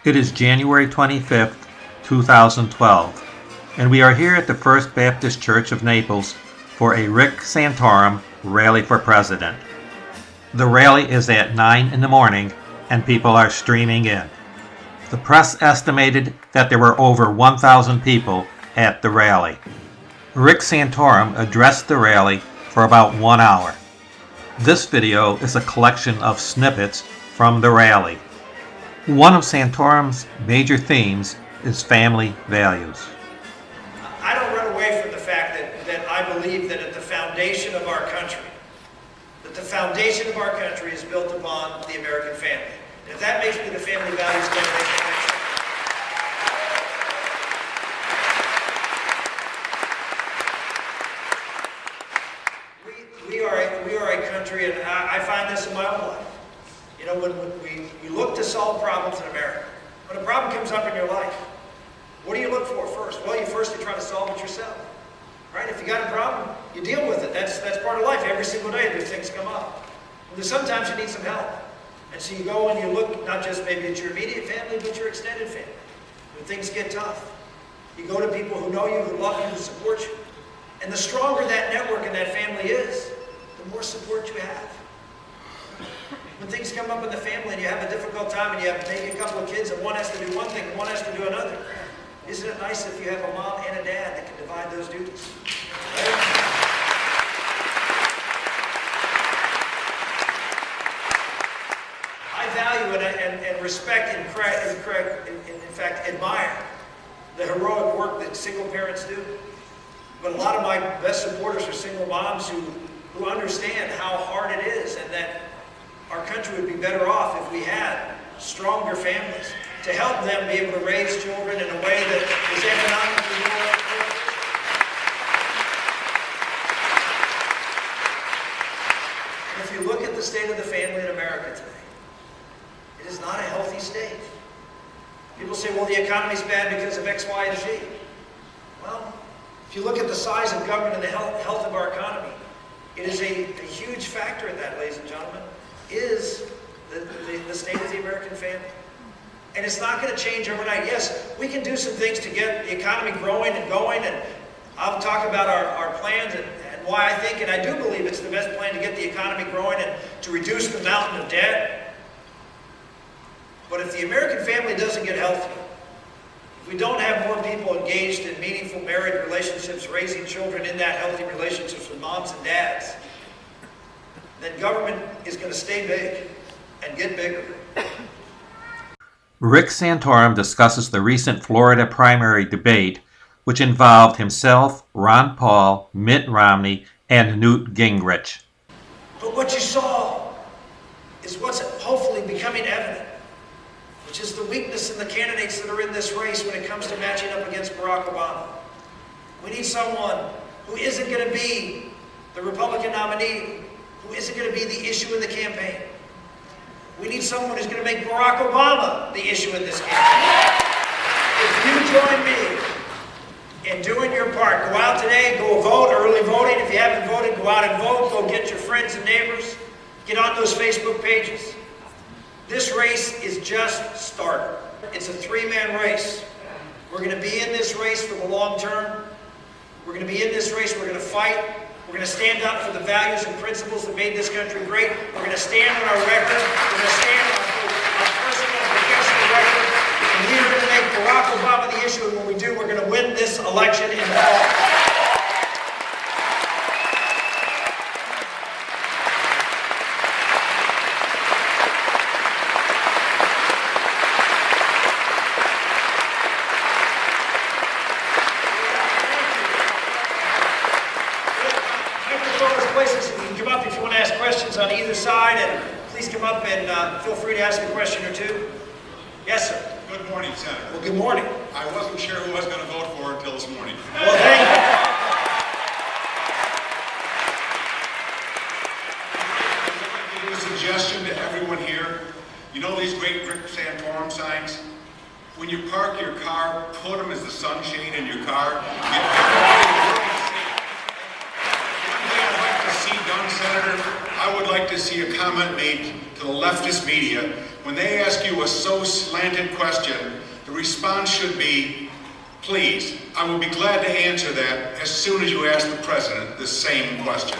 It is January 25th, 2012, and we are here at the First Baptist Church of Naples for a Rick Santorum Rally for President. The rally is at 9 in the morning and people are streaming in. The press estimated that there were over 1,000 people at the rally. Rick Santorum addressed the rally for about 1 hour. This video is a collection of snippets from the rally. One of Santorum's major themes is family values. I don't run away from the fact that I believe that at the foundation of our country, is built upon the American family. And if that makes me the family values candidate, we are a country, and I find this in my own life. You know, when we look to solve problems in America, when a problem comes up in your life, what do you look for first? Well, you try to solve it yourself. Right? If you got a problem, you deal with it. That's part of life. Every single day there's things come up. And sometimes you need some help. And so you go and you look not just maybe at your immediate family, but your extended family. When things get tough, you go to people who know you, who love you, who support you. And the stronger that network and that family is, the more support you have. When things come up in the family and you have a difficult time and you have maybe a couple of kids and one has to do one thing and one has to do another, isn't it nice if you have a mom and a dad that can divide those duties? I value and respect and in fact admire the heroic work that single parents do. But a lot of my best supporters are single moms who understand how hard it is and that our country would be better off if we had stronger families to help them be able to raise children in a way that is economically more efficient. If you look at the state of the family in America today, it is not a healthy state. People say, well, the economy's bad because of X, Y, and Z. Well, if you look at the size of government and the health of our economy, it is a huge factor in that, ladies and gentlemen, is the state of the American family. And it's not going to change overnight. Yes, we can do some things to get the economy growing and going, and I'll talk about our plans and why I think, and I do believe it's the best plan to get the economy growing and to reduce the mountain of debt. But if the American family doesn't get healthy, if we don't have more people engaged in meaningful married relationships, raising children in that healthy relationships with moms and dads, then government is going to stay big and get bigger. Rick Santorum discusses the recent Florida primary debate, which involved himself, Ron Paul, Mitt Romney, and Newt Gingrich. But what you saw is what's hopefully becoming evident, which is the weakness in the candidates that are in this race when it comes to matching up against Barack Obama. We need someone who isn't going to be the Republican nominee, who isn't going to be the issue in the campaign. We need someone who's going to make Barack Obama the issue in this campaign. If you join me in doing your part, go out today, go vote, early voting. If you haven't voted, go out and vote. Go get your friends and neighbors. Get on those Facebook pages. This race is just started. It's a three-man race. We're going to be in this race for the long term. We're going to be in this race. We're going to fight. We're going to stand up for the values and principles that made this country great. We're going to stand on our record. We're going to stand on our personal and professional record. And we are going to make Barack Obama the issue. And when we do, we're going to win this election in the fall. Places, you can come up if you want to ask questions on either side, and please come up and feel free to ask a question or two. Yes, sir. Good morning, Senator. Well, good morning. I wasn't sure who I was going to vote for until this morning. Well, thank you. I want to give a suggestion to everyone here. You know these great Rick Santorum signs? When you park your car, put them as the sunshade in your car. Get everybody really safe. One thing I'd like to see done, Senator, I would like to see a comment made to the leftist media. When they ask you a so slanted question, the response should be, please, I will be glad to answer that as soon as you ask the president the same question.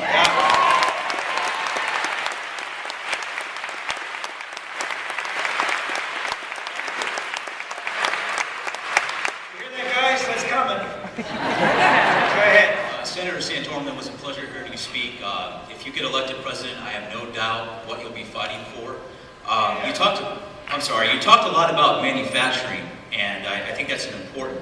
Senator Santorum, it was a pleasure hearing you speak. If you get elected president, I have no doubt what you'll be fighting for. You talked a lot about manufacturing, and I think that's an important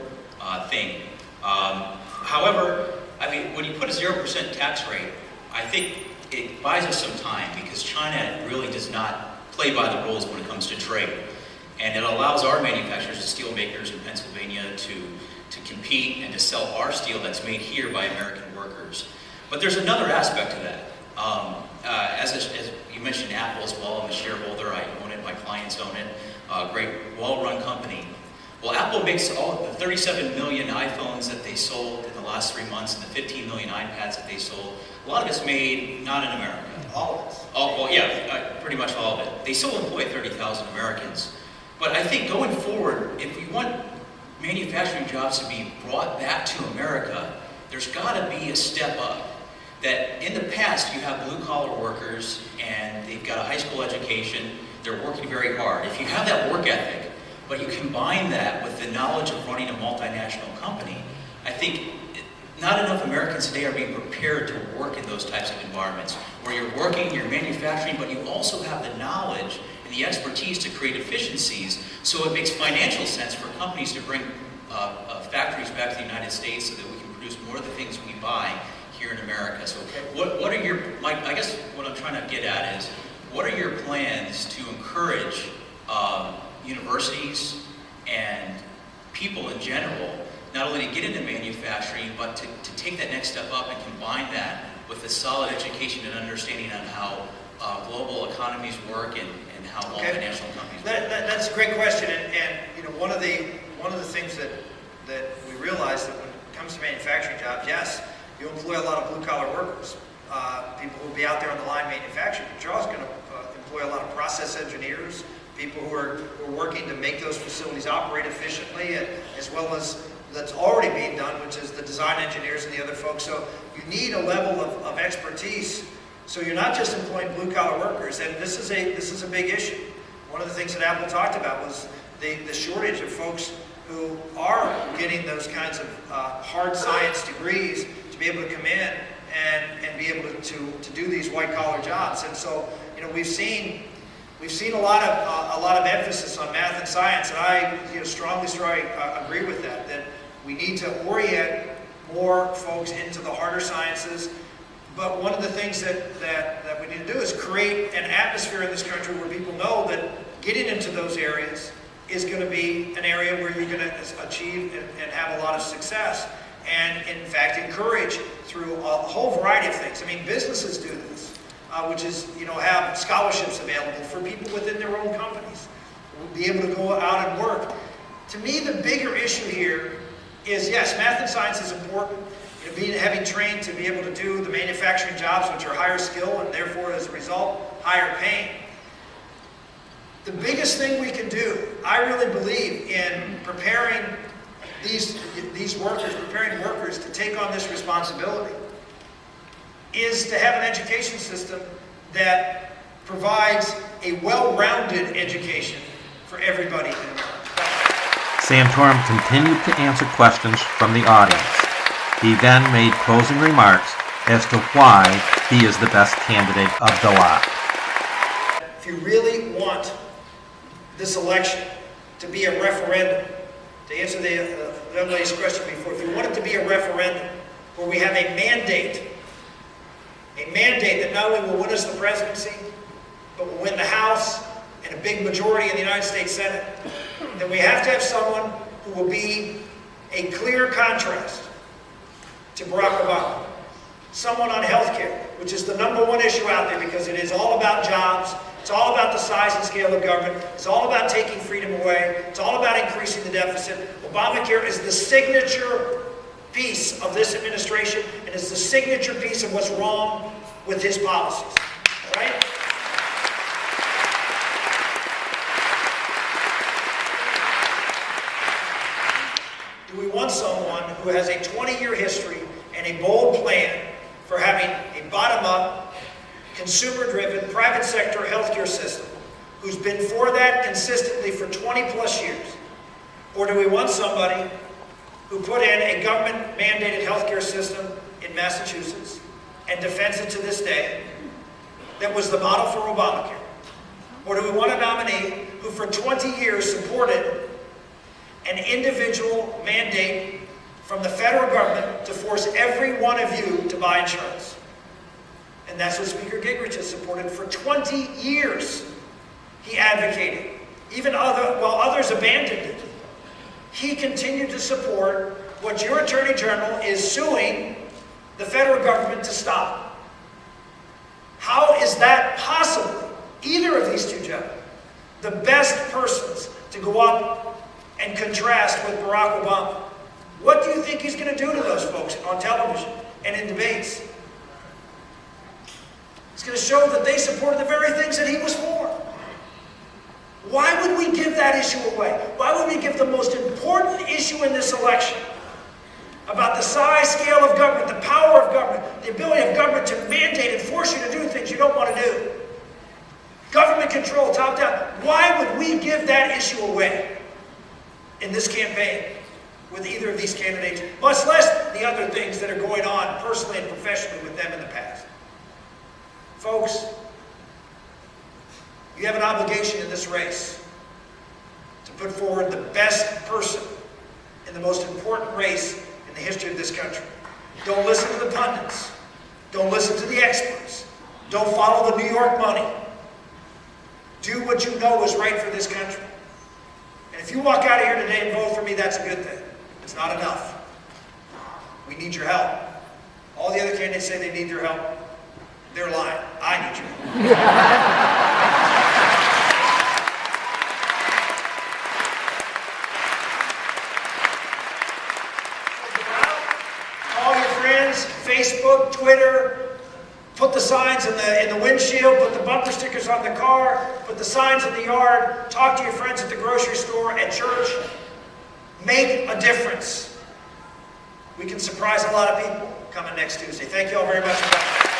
thing. However, I mean, when you put a 0% tax rate, I think it buys us some time because China really does not play by the rules when it comes to trade. And it allows our manufacturers, the steel makers in Pennsylvania, to compete and to sell our steel that's made here by American workers. But there's another aspect to that. As you mentioned Apple as well, I'm a shareholder, I own it, my clients own it, a great well-run company. Well, Apple makes all the 37 million iPhones that they sold in the last 3 months and the 15 million iPads that they sold. A lot of it's made not in America. All of us. Well, yeah, pretty much all of it. They still employ 30,000 Americans. But I think going forward, if we want manufacturing jobs to be brought back to America, there's got to be a step up. That in the past, you have blue-collar workers, and they've got a high school education, they're working very hard. If you have that work ethic, but you combine that with the knowledge of running a multinational company, I think not enough Americans today are being prepared to work in those types of environments, where you're working, you're manufacturing, but you also have the knowledge and the expertise to create efficiencies, so it makes financial sense for companies to bring factories back to the United States so that we can produce more of the things we buy here in America. So what are your, I guess what I'm trying to get at is, what are your plans to encourage universities and people in general, not only to get into manufacturing, but to take that next step up and combine that with a solid education and understanding on how global economies work and how multinational companies work? That's a great question, and you know, one of the things that we realize that when it comes to manufacturing jobs, yes, you employ a lot of blue-collar workers, people who will be out there on the line manufacturing, but you're also going to employ a lot of process engineers, people who are working to make those facilities operate efficiently, as well as that's already being done, which is the design engineers and the other folks. So you need a level of expertise. So you're not just employing blue-collar workers, and this is a big issue. One of the things that Apple talked about was the shortage of folks who are getting those kinds of hard science degrees to be able to come in and be able to do these white-collar jobs. And so, you know, we've seen a lot of emphasis on math and science, and I strongly agree with that. That we need to orient more folks into the harder sciences. But one of the things that we need to do is create an atmosphere in this country where people know that getting into those areas is going to be an area where you're going to achieve and have a lot of success. And in fact, encourage through a whole variety of things. I mean, businesses do this, which is, have scholarships available for people within their own companies. We'll be able to go out and work. To me, the bigger issue here is, yes, math and science is important. Having trained to be able to do the manufacturing jobs, which are higher skill and therefore, as a result, higher paying. The biggest thing we can do, I really believe, in preparing these workers, preparing workers to take on this responsibility, is to have an education system that provides a well-rounded education for everybody in America. Santorum continued to answer questions from the audience. He then made closing remarks as to why he is the best candidate of the lot. If you really want this election to be a referendum, to answer the young lady's question before, if you want it to be a referendum where we have a mandate that not only will win us the presidency, but will win the House and a big majority in the United States Senate, then we have to have someone who will be a clear contrast to Barack Obama. Someone on health care, which is the #1 issue out there because it is all about jobs, it's all about the size and scale of government, it's all about taking freedom away, it's all about increasing the deficit. Obamacare is the signature piece of this administration, and it's the signature piece of what's wrong with his policies. right? Do we want someone who has a 20-year history and a bold plan for having a bottom-up, consumer-driven, private sector healthcare system, who's been for that consistently for 20-plus years? Or do we want somebody who put in a government-mandated healthcare system in Massachusetts and defends it to this day, that was the model for Obamacare? Or do we want a nominee who for 20 years supported an individual mandate from the federal government to force every one of you to buy insurance? And that's what Speaker Gingrich has supported for 20 years. He advocated, while others abandoned it. He continued to support what your Attorney General is suing the federal government to stop. How is that possible? Either of these two gentlemen, the best persons to go up and contrast with Barack Obama. What do you think he's going to do to those folks on television and in debates? He's going to show that they supported the very things that he was for. Why would we give that issue away? Why would we give the most important issue in this election about the size, scale of government, the power of government, the ability of government to mandate and force you to do things you don't want to do? Government control, top down. Why would we give that issue away in this campaign with either of these candidates, much less the other things that are going on personally and professionally with them in the past? Folks, you have an obligation in this race to put forward the best person in the most important race in the history of this country. Don't listen to the pundits. Don't listen to the experts. Don't follow the New York money. Do what you know is right for this country. And if you walk out of here today and vote for me, that's a good thing. It's not enough. We need your help. All the other candidates say they need your help. They're lying. I need your help. Facebook, Twitter, put the signs in the windshield, put the bumper stickers on the car, put the signs in the yard, talk to your friends at the grocery store, at church. Make a difference. We can surprise a lot of people coming next Tuesday. Thank you all very much for coming.